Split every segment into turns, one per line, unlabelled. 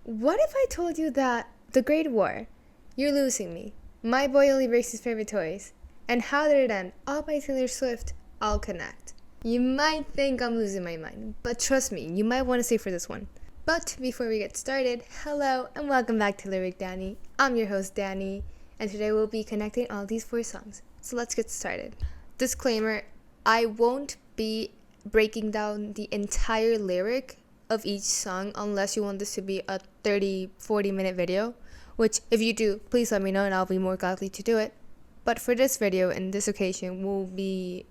What if I told you that The Great War, You're Losing Me, My Boy Only Breaks His Favorite Toys, and How Did It End, all by Taylor Swift, all connect? You might think I'm losing my mind, but trust me, you might want to stay for this one. But before we get started, hello and welcome back to Lyric Dani. I'm your host Dani, and today we'll be connecting all these 4 songs. So let's get started. Disclaimer, I won't be breaking down the entire lyric of each song unless you want this to be a 30-40 minute video, which if you do, please let me know and I'll be more gladly to do it. But for this video and this occasion, we'll be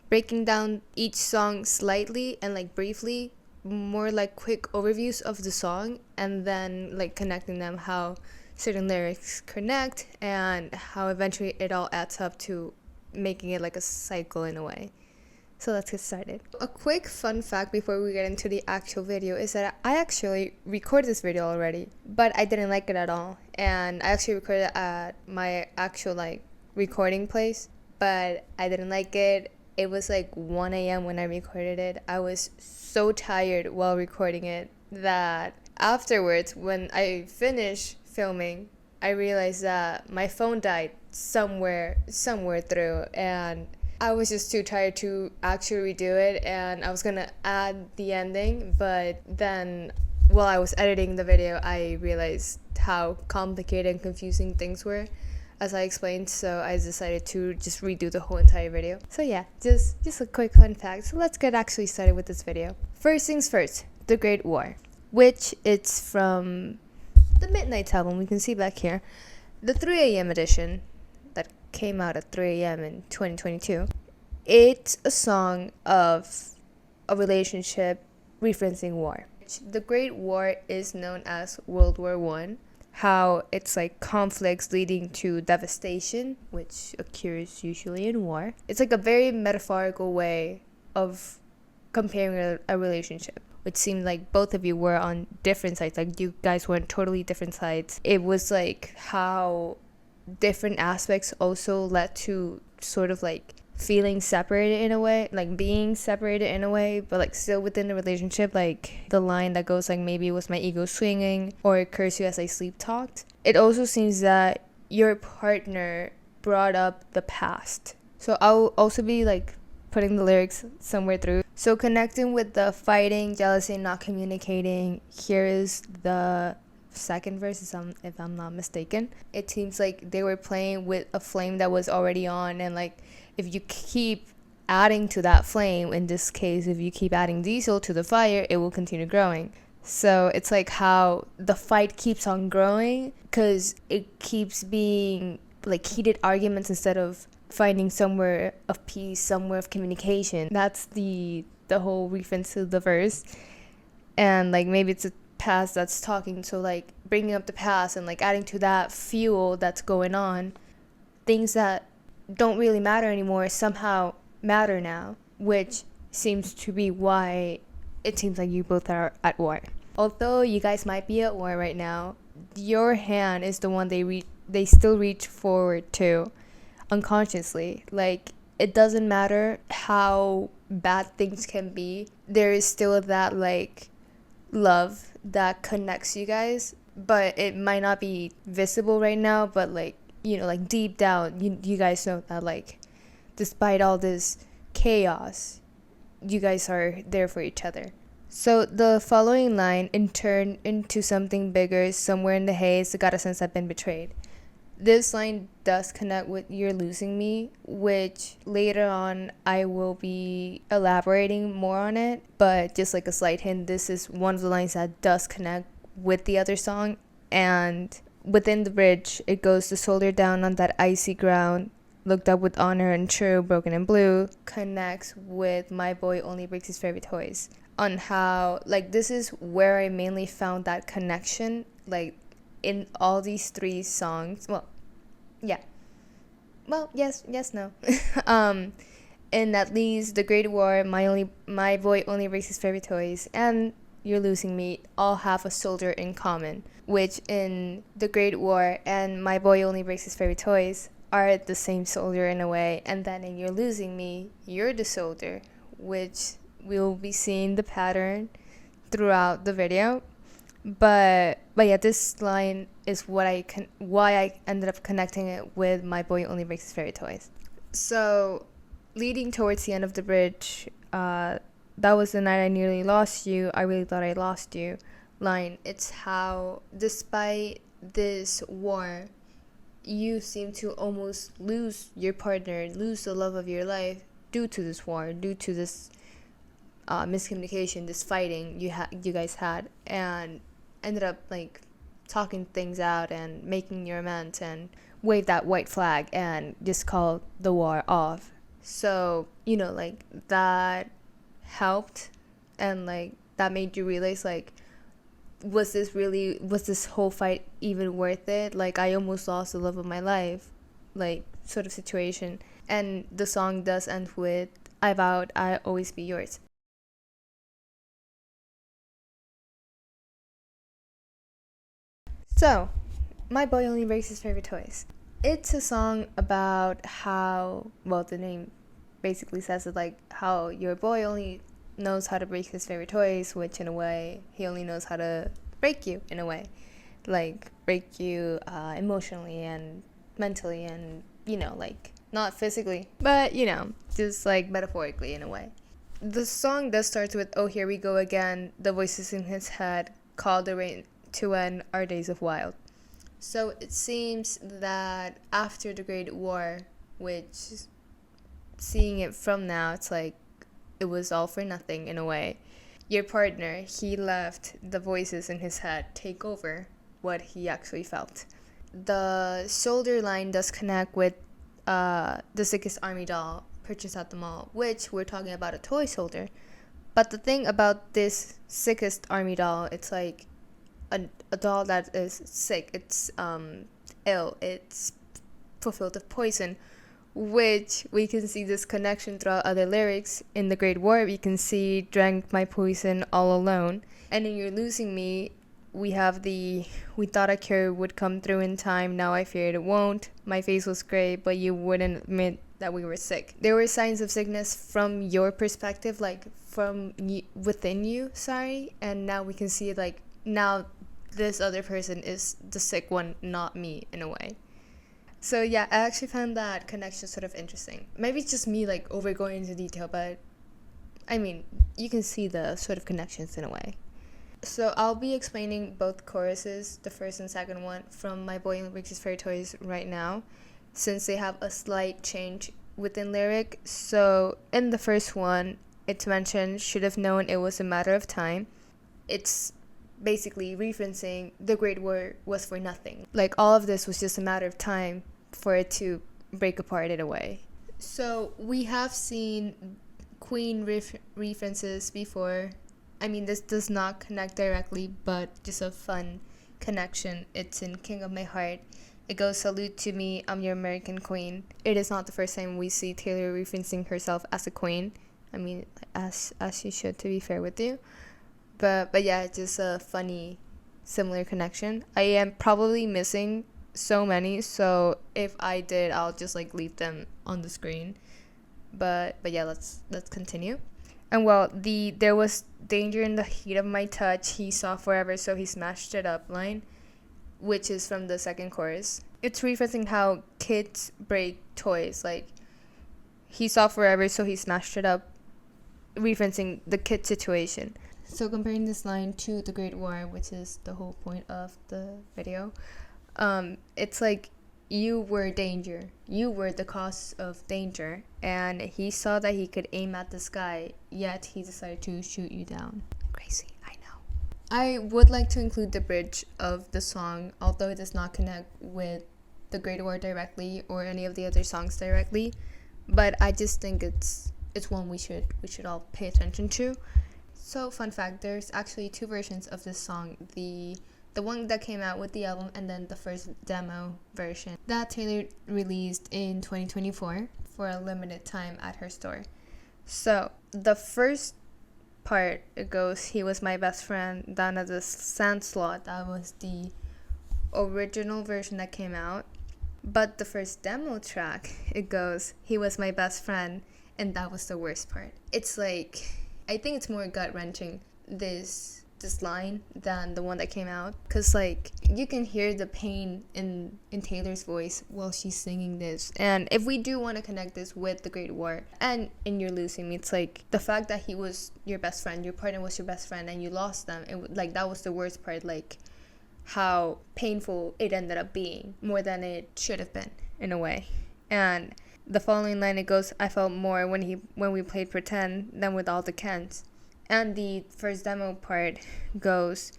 breaking down each song slightly and briefly, more like quick overviews of the song, and then connecting them, how certain lyrics connect and how eventually it all adds up to making it like a cycle in a way. So let's get started. A quick fun fact before we get into the actual video is that I actually recorded this video already, but I didn't like it at all. And I actually recorded it at my actual recording place, but I didn't like it. It was 1 a.m. when I recorded it. I was so tired while recording it that afterwards, when I finished filming, I realized that my phone died somewhere through, and I was just too tired to actually redo it, and I was gonna add the ending, but then while I was editing the video, I realized how complicated and confusing things were, as I explained, so I decided to just redo the whole entire video. So yeah, just a quick fun fact. So let's get actually started with this video. First things first, The Great War, which it's from the Midnight album. We can see back here, the 3 a.m. edition that came out at 3 a.m. in 2022. It's a song of a relationship referencing war. The Great War is known as World War I. How it's conflicts leading to devastation, which occurs usually in war. It's a very metaphorical way of comparing a relationship, which seemed like both of you were on different sides. You guys were on totally different sides. It was how different aspects also led to sort of feeling separated in a way, being separated in a way, but still within the relationship. The line that goes maybe it was my ego swinging, or it curse you as I sleep talked. It also seems that your partner brought up the past. So I'll also be putting the lyrics somewhere through. So connecting with the fighting, jealousy, and not communicating, here is the second verse, if I'm not mistaken. It seems like they were playing with a flame that was already on, and if you keep adding to that flame, in this case if you keep adding diesel to the fire, it will continue growing. So it's how the fight keeps on growing because it keeps being heated arguments instead of finding somewhere of peace, somewhere of communication. That's the whole reference to the verse. And maybe it's a past that's talking, so bringing up the past and adding to that fuel that's going on. Things that don't really matter anymore somehow matter now, which seems to be why it seems like you both are at war. Although you guys might be at war right now, your hand is the one they still reach forward to unconsciously. It doesn't matter how bad things can be, there is still that love that connects you guys, but it might not be visible right now, but deep down you guys know that despite all this chaos, you guys are there for each other. So the following line, in turn into something bigger, somewhere in the haze, I got a sense I've been betrayed. This line does connect with You're Losing Me, which later on I will be elaborating more on it, but just a slight hint, this is one of the lines that does connect with the other song. And within the bridge, it goes to soldier down on that icy ground, looked up with honor and true, broken and blue, connects with My Boy Only Breaks His Favorite Toys. On how, this is where I mainly found that connection, in all these 3 songs. Well, yeah. Well, yes, no. In at least The Great War, My Boy Only Breaks His Favorite Toys, and You're Losing Me all have a soldier in common, which in The Great War and My Boy Only Breaks His Favorite Toys are the same soldier in a way, and then in You're Losing Me, you're the soldier, which we'll be seeing the pattern throughout the video. But yeah, this line is why I ended up connecting it with My Boy Only Breaks His Favorite Toys. So, leading towards the end of the bridge, that was the night I nearly lost you. I really thought I lost you. Line. It's how, despite this war, you seem to almost lose your partner, lose the love of your life due to this war, due to this miscommunication, this fighting you guys had, and ended up like talking things out and making your amends and wave that white flag and just call the war off. So, like that helped, and like that made you realize, like, was this whole fight even worth it? Like, I almost lost the love of my life, like, sort of situation. And the song does end with, I vowed I'd always be yours. So, My Boy Only Breaks His Favorite Toys. It's a song about how, well, the name basically says it, like, how your boy only knows how to break his favorite toys, which in a way, he only knows how to break you, in a way. Like, break you emotionally and mentally and, like, not physically, but, just like metaphorically in a way. The song does start with, oh, here we go again, the voices in his head call the rain to end our days of wild. So it seems that after the Great War, which, seeing it from now, it's like it was all for nothing in a way. Your partner, he left the voices in his head take over what he actually felt. The shoulder line does connect with the sickest army doll purchased at the mall, which we're talking about a toy soldier. But the thing about this sickest army doll, it's like a doll that is sick, it's ill, it's fulfilled with poison, which we can see this connection throughout other lyrics. In the Great War, we can see drank my poison all alone. And in You're Losing Me, we have we thought a cure would come through in time, now I feared it won't. My face was gray, but you wouldn't admit that we were sick. There were signs of sickness from your perspective, like from within you, and now we can see it, like, now this other person is the sick one, not me, in a way. So yeah, I actually found that connection sort of interesting. Maybe it's just me, like, over going into detail, but I mean, you can see the sort of connections in a way. So I'll be explaining both choruses, the first and second one, from My Boy Only Breaks His Favorite Toys right now, since they have a slight change within lyric. So in the first one, it's mentioned, should have known it was a matter of time. It's basically referencing the Great War was for nothing. Like, all of this was just a matter of time for it to break apart in a way. So we have seen Queen references before. I mean, this does not connect directly, but just a fun connection. It's in King of My Heart. It goes, salute to me, I'm your American queen. It is not the first time we see Taylor referencing herself as a queen. I mean, as she should, to be fair with you. But yeah, just a funny, similar connection. I am probably missing so many, so if I did, I'll just like leave them on the screen. But yeah, let's continue. And well, there was danger in the heat of my touch. He saw forever, so he smashed it up line, which is from the second chorus. It's referencing how kids break toys. Like, he saw forever, so he smashed it up, referencing the kid situation. So comparing this line to the Great War, which is the whole point of the video, it's like, you were danger. You were the cause of danger. And he saw that he could aim at the sky, yet he decided to shoot you down. Crazy, I know. I would like to include the bridge of the song, although it does not connect with the Great War directly or any of the other songs directly. But I just think it's one we should all pay attention to. So, fun fact, there's actually two versions of this song. The one that came out with the album, and then the first demo version that Taylor released in 2024 for a limited time at her store. So, the first part, it goes, he was my best friend, down at the sand slot. That was the original version that came out. But the first demo track, it goes, he was my best friend, and that was the worst part. It's like, I think it's more gut-wrenching, this this line than the one that came out, because like you can hear the pain in Taylor's voice while she's singing this. And if we do want to connect this with the Great War and in You're Losing Me, it's like the fact that he was your best friend, your partner was your best friend, and you lost them, like that was the worst part, like how painful it ended up being, more than it should have been in a way. And the following line, it goes, I felt more when we played pretend than with all the Kens. And the first demo part goes,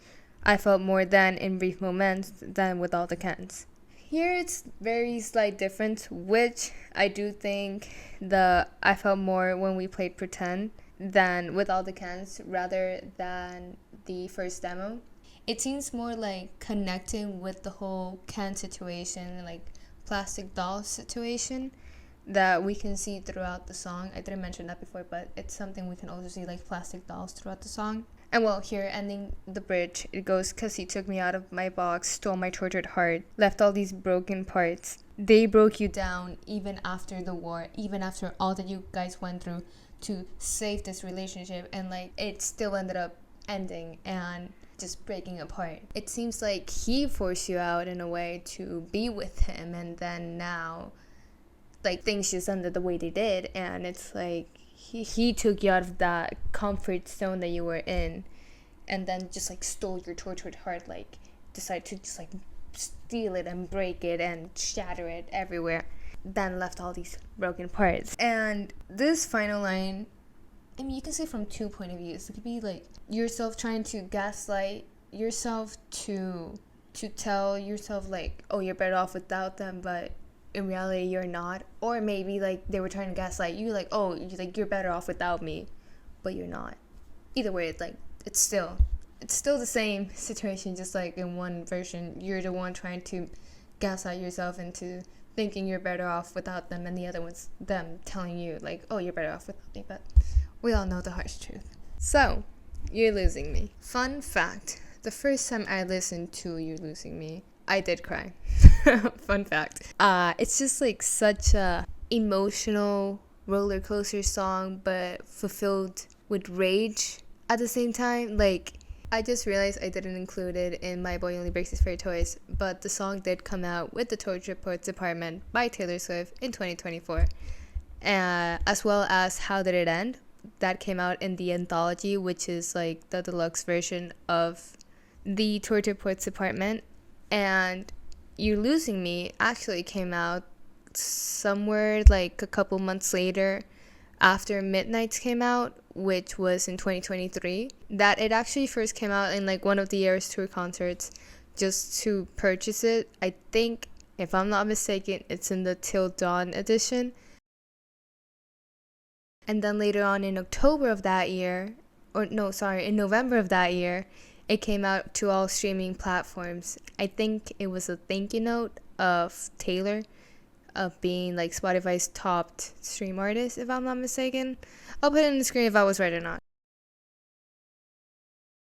I felt more then in brief moments than with all the Kens. Here it's very slight difference, which I do think I felt more when we played pretend than with all the Kens rather than the first demo. It seems more like connecting with the whole Ken situation, like plastic doll situation, that we can see throughout the song. I didn't mention that before, but it's something we can also see, like plastic dolls throughout the song. And well, here ending the bridge, it goes, 'cause he took me out of my box, stole my tortured heart, left all these broken parts. They broke you down even after the war, even after all that you guys went through to save this relationship, and like it still ended up ending and just breaking apart. It seems like he forced you out in a way to be with him, and then now like things just ended the way they did, and it's like he took you out of that comfort zone that you were in, and then just like stole your tortured heart, like decided to just like steal it and break it and shatter it everywhere, then left all these broken parts. And this final line, I mean, you can see from 2 point of views. It could be like yourself trying to gaslight yourself to tell yourself like, oh, you're better off without them, but in reality you're not. Or maybe like they were trying to gaslight you, like, oh, you're better off without me, but you're not. Either way, it's like it's still the same situation, just like in one version you're the one trying to gaslight yourself into thinking you're better off without them, and the other one's them telling you like, oh, you're better off without me. But we all know the harsh truth. So, You're Losing Me. Fun fact, the first time I listened to You're Losing Me, I did cry. Fun fact. It's just like such a emotional roller coaster song, but fulfilled with rage at the same time. Like, I just realized I didn't include it in My Boy Only Breaks His Favorite Toys, but the song did come out with the Torture Poets Department by Taylor Swift in 2024, as well as How Did It End? That came out in the anthology, which is like the deluxe version of the Torture Poets Department. And You're Losing Me actually came out somewhere like a couple months later, after Midnights came out, which was in 2023. That it actually first came out in like one of the Eras Tour concerts. Just to purchase it, I think, if I'm not mistaken, it's in the Till Dawn edition. And then later on in November of that year, it came out to all streaming platforms. I think it was a thank you note of Taylor of being like Spotify's top stream artist, if I'm not mistaken. I'll put it in the screen if I was right or not.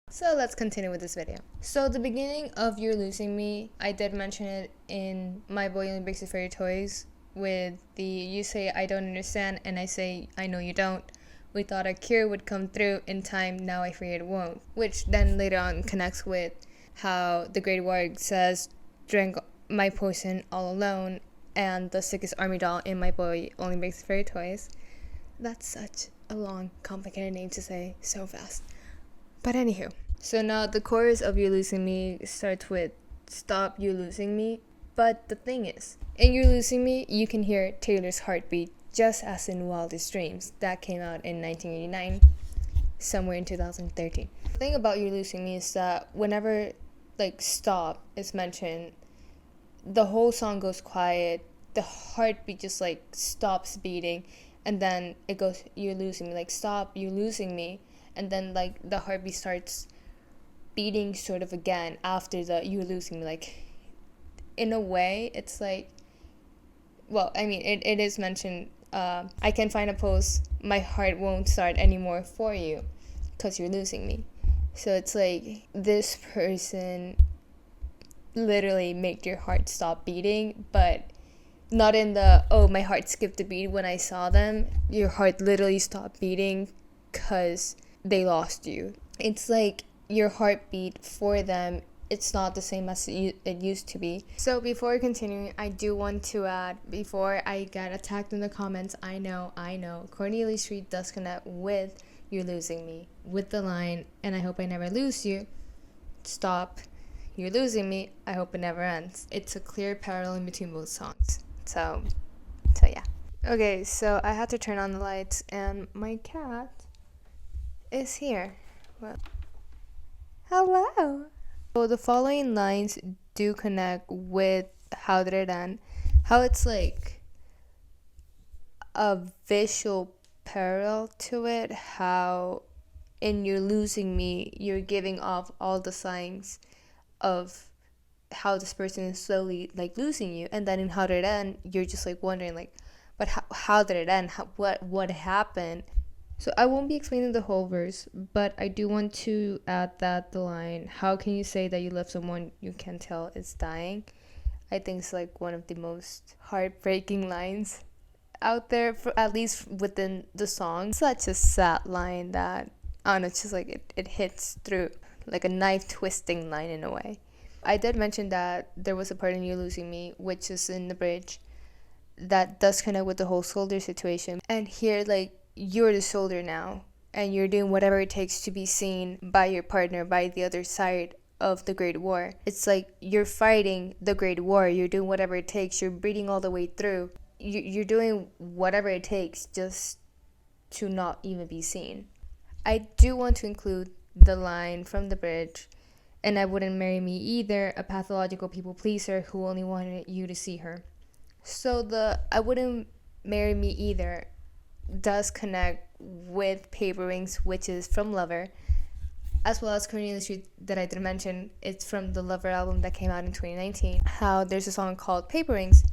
So let's continue with this video. So the beginning of You're Losing Me, I did mention it in My Boy Only Breaks His Favorite Toys, with the you say I don't understand and I say I know you don't. We thought a cure would come through in time, now I fear it won't. Which then later on connects with how the Great Warg says, drank my poison all alone, and the sickest army doll in My Boy Only Breaks His Favorite Toys. That's such a long, complicated name to say so fast. But anywho, so now the chorus of You're Losing Me starts with stop you losing me. But the thing is, in You're Losing Me, you can hear Taylor's heartbeat just as in Wildest Dreams. That came out in 1989, somewhere in 2013. The thing about You're Losing Me is that whenever like stop is mentioned, the whole song goes quiet, the heartbeat just like stops beating, and then it goes, you're losing me, like stop, you're losing me, and then like the heartbeat starts beating sort of again after the you're losing me. Like in a way it's like, well, I mean it is mentioned, I can find a post, my heart won't start anymore for you because you're losing me. So it's like this person literally make your heart stop beating, but not in the, oh, my heart skipped a beat when I saw them. Your heart literally stopped beating because they lost you. It's like your heartbeat for them, it's not the same as it used to be. So before continuing, I do want to add, before I get attacked in the comments, I know, Cornelia Street does connect with You're Losing Me, with the line, and I hope I never lose you. Stop. You're losing me. I hope it never ends. It's a clear parallel in between both songs. So yeah. Okay, so I had to turn on the lights, and my cat is here. Well, hello. So the following lines do connect with How Did It End? How it's like a visual parallel to it. How in You're Losing Me, you're giving off all the signs of how this person is slowly like losing you, and then in How Did It End, you're just like wondering like, but how did it end? What happened? So I won't be explaining the whole verse, but I do want to add that the line, how can you say that you love someone you can tell is dying? I think it's like one of the most heartbreaking lines out there, for at least within the song. Such a sad line that, I don't know, it's just like it hits through like a knife twisting line in a way. I did mention that there was a part in You're Losing Me, which is in the bridge, that does connect with the whole soldier situation. And here, like, you're the soldier now, and you're doing whatever it takes to be seen by your partner, by the other side of the Great War. It's like you're fighting the Great War, you're doing whatever it takes, you're breathing all the way through. You're doing whatever it takes just to not even be seen. I do want to include the line from the bridge, and I wouldn't marry me either, a pathological people pleaser who only wanted you to see her. So the I wouldn't marry me either does connect with Paper Rings, which is from Lover, as well as Cornelia Street that I did mention. It's from the Lover album that came out in 2019. How there's a song called Paper Rings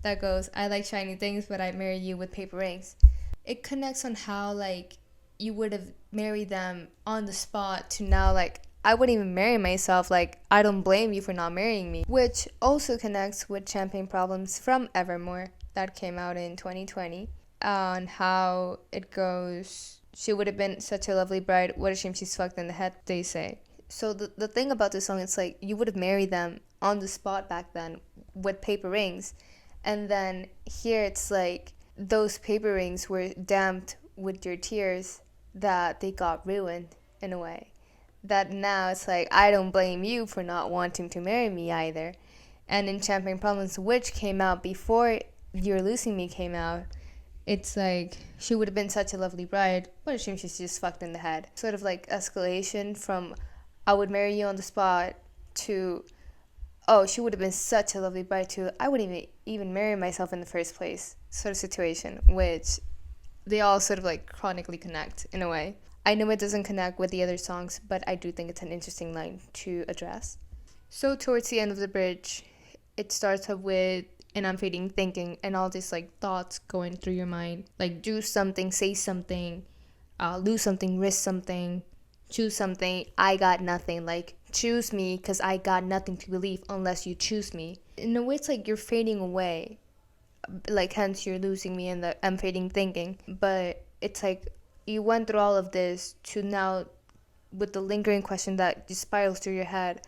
that goes, I like shiny things, but I'd marry you with paper rings. It connects on how like you would have married them on the spot to now like, I wouldn't even marry myself, like, I don't blame you for not marrying me. Which also connects with Champagne Problems from Evermore that came out in 2020. On how it goes, she would have been such a lovely bride, what a shame she's fucked in the head, they say. So the thing about this song, it's like, you would have married them on the spot back then with paper rings. And then here it's like, those paper rings were damped with your tears, that they got ruined in a way. That now it's like, I don't blame you for not wanting to marry me either. And in Champagne Problems, which came out before You're Losing Me came out, it's like, she would have been such a lovely bride, what a shame she's just fucked in the head. Sort of like escalation from, I would marry you on the spot, to, oh, she would have been such a lovely bride, to, I wouldn't even marry myself in the first place, sort of situation, which they all sort of like chronically connect in a way. I know it doesn't connect with the other songs, but I do think it's an interesting line to address. So towards the end of the bridge, it starts up with an unfading thinking and all these like thoughts going through your mind. Like, do something, say something, lose something, risk something, choose something, I got nothing. Like, choose me because I got nothing to believe unless you choose me. In a way, it's like you're fading away. Like, hence you're losing me in the unfading thinking. But it's like, you went through all of this to now, with the lingering question that just spirals through your head,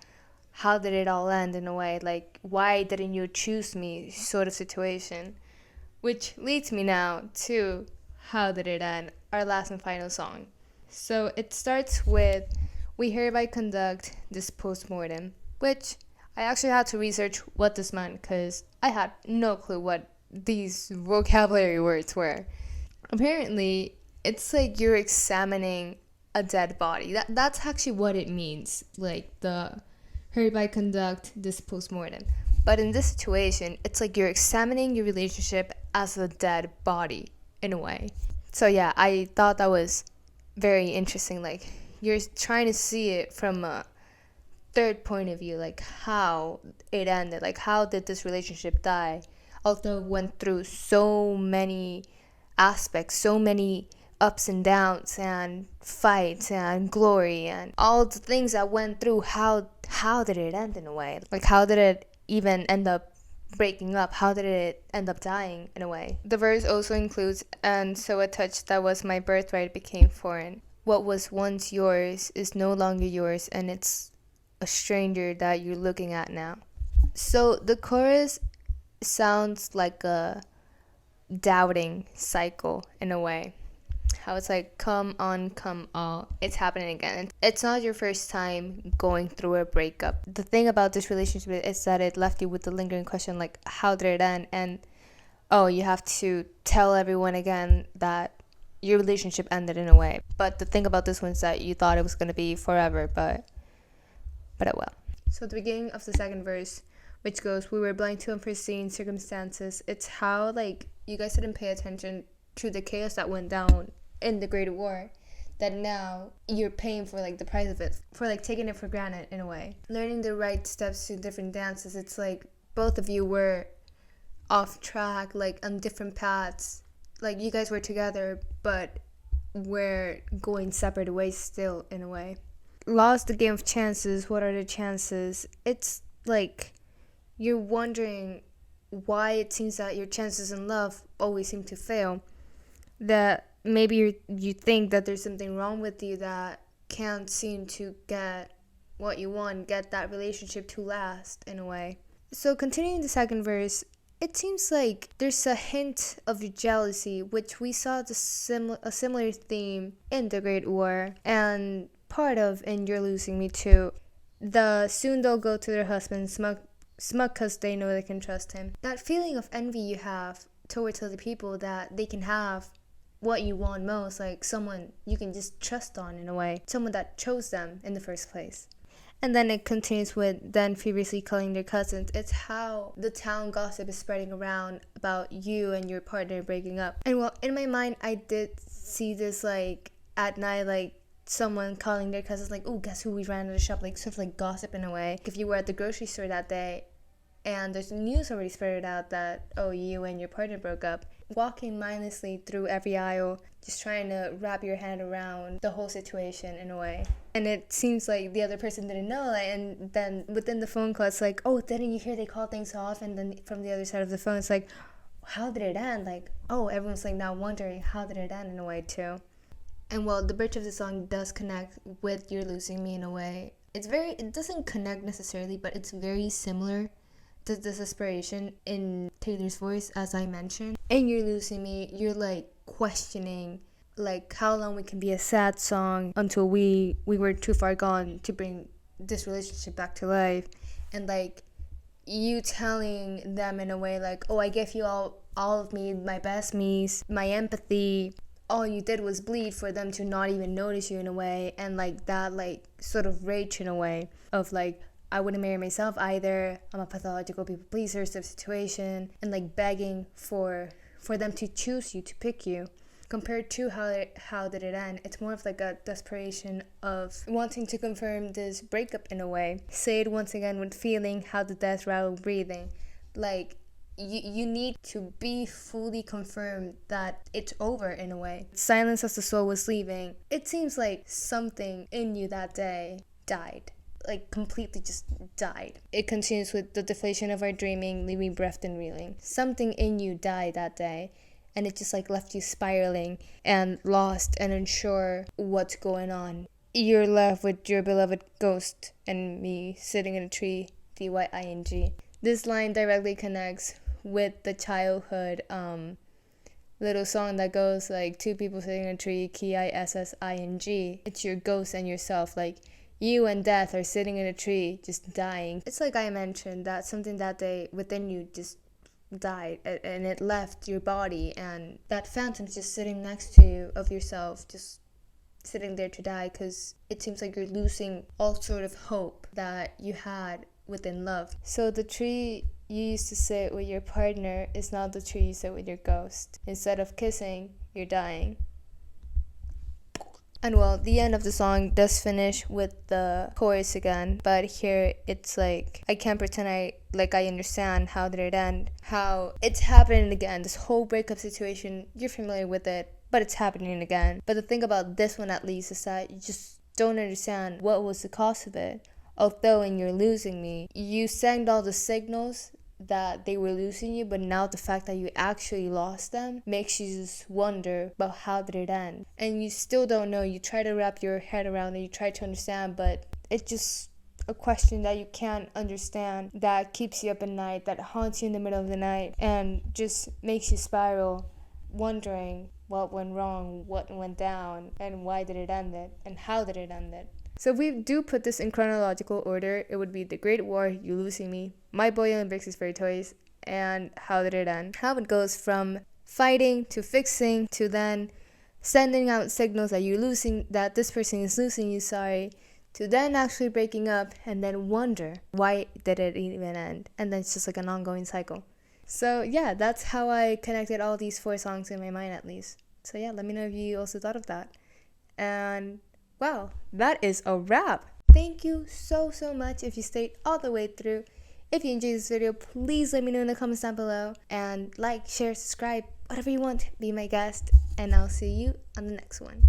how did it all end in a way? Like, why didn't you choose me sort of situation? Which leads me now to How Did It End, our last and final song. So it starts with, we hereby conduct this postmortem, which I actually had to research what this meant because I had no clue what these vocabulary words were. Apparently, it's like you're examining a dead body. That's actually what it means, like the hereby conduct this postmortem. But in this situation, it's like you're examining your relationship as a dead body in a way. So yeah, I thought that was very interesting. Like, you're trying to see it from a third point of view, like how it ended, like how did this relationship die, although it went through so many aspects, so many ups and downs and fights and glory and all the things that went through. How did it end in a way? Like, how did it even end up breaking up? How did it end up dying in a way? The verse also includes, and so a touch that was my birthright became foreign, what was once yours is no longer yours, and it's a stranger that you're looking at now. So the chorus sounds like a doubting cycle in a way. How it's like, come on, come all, it's happening again. It's not your first time going through a breakup. The thing about this relationship is that it left you with the lingering question, like, how did it end? And you have to tell everyone again that your relationship ended in a way. But the thing about this one is that you thought it was going to be forever, but it will. So at the beginning of the second verse, which goes, we were blind to unforeseen circumstances, it's how, like, you guys didn't pay attention to the chaos that went down in the Great War, that now you're paying for, like, the price of it, for, like, taking it for granted in a way. Learning the right steps to different dances, it's like both of you were off track, like, on different paths. Like, you guys were together, but we're going separate ways still in a way. Lost the game of chances, what are the chances? It's like you're wondering why it seems that your chances in love always seem to fail. That maybe you think that there's something wrong with you that can't seem to get what you want, get that relationship to last in a way. So continuing the second verse, it seems like there's a hint of jealousy, which we saw a similar theme in the Great War and part of in You're Losing Me Too. Soon they'll go to their husband, smug because they know they can trust him. That feeling of envy you have towards other people, that they can have what you want most, like someone you can just trust on in a way, someone that chose them in the first place. And then it continues with then furiously calling their cousins. It's how the town gossip is spreading around about you and your partner breaking up. And well, in my mind, I did see this, like, at night, like, someone calling their cousins, like, oh, guess who we ran to the shop, like, sort of like gossip in a way. If you were at the grocery store that day and there's news already spread out that, oh, you and your partner broke up, walking mindlessly through every aisle, just trying to wrap your hand around the whole situation in a way. And it seems like the other person didn't know, like, and then within the phone call, it's like, oh, didn't you hear they called things off? And then from the other side of the phone, it's like, how did it end? Like, oh, everyone's like now wondering, how did it end in a way too? And well, the bridge of the song does connect with You're Losing Me in a way. It doesn't connect necessarily, but it's very similar to the desperation in Taylor's voice, as I mentioned. In You're Losing Me, you're like questioning, like, how long we can be a sad song until we were too far gone to bring this relationship back to life. And like you telling them in a way like, oh, I gave you all of me, my best me's, my empathy. All you did was bleed for them to not even notice you in a way. And like that, like, sort of rage in a way of like, I wouldn't marry myself either, I'm a pathological people pleaser sort of situation, and like begging for them to choose you, to pick you. Compared to how did it end, it's more of like a desperation of wanting to confirm this breakup in a way. Say it once again with feeling, how the death rattle breathing. Like, you need to be fully confirmed that it's over in a way. Silence as the soul was leaving. It seems like something in you that day died. Like, completely just died. It continues with the deflation of our dreaming, leaving breath and reeling. Something in you died that day, and it just like left you spiraling and lost and unsure what's going on. You're left with your beloved ghost and me sitting in a tree, DYING. This line directly connects with the childhood little song that goes like, two people sitting in a tree, KISSING. It's your ghost and yourself, like you and death are sitting in a tree just dying. It's like I mentioned, that something that day within you just died and it left your body, and that phantom's just sitting next to you of yourself, just sitting there to die, because it seems like you're losing all sort of hope that you had within love. So the tree you used to sit with your partner is not the tree you sit with your ghost. Instead of kissing, you're dying. And well, the end of the song does finish with the chorus again, but here it's like, I can't pretend I understand how did it end, how it's happening again. This whole breakup situation, you're familiar with it, but it's happening again. But the thing about this one at least is that you just don't understand what was the cause of it. Although in You're Losing Me, you sang all the signals that they were losing you, but now the fact that you actually lost them makes you just wonder about how did it end. And you still don't know. You try to wrap your head around it, you try to understand, but it's just a question that you can't understand, that keeps you up at night, that haunts you in the middle of the night, and just makes you spiral, wondering what went wrong, what went down, and why did it end it, and how did it end it. So if we do put this in chronological order, it would be The Great War, You Losing Me, My Boy Only Breaks His Fairy Toys, and How Did It End. How it goes from fighting to fixing to then sending out signals that this person is losing you, to then actually breaking up and then wonder why did it even end. And then it's just like an ongoing cycle. So yeah, that's how I connected all these 4 songs in my mind at least. So yeah, let me know if you also thought of that. And wow, that is a wrap. Thank you so much if you stayed all the way through. If you enjoyed this video, please let me know in the comments down below. And like, share, subscribe, whatever you want, be my guest. And I'll see you on the next one.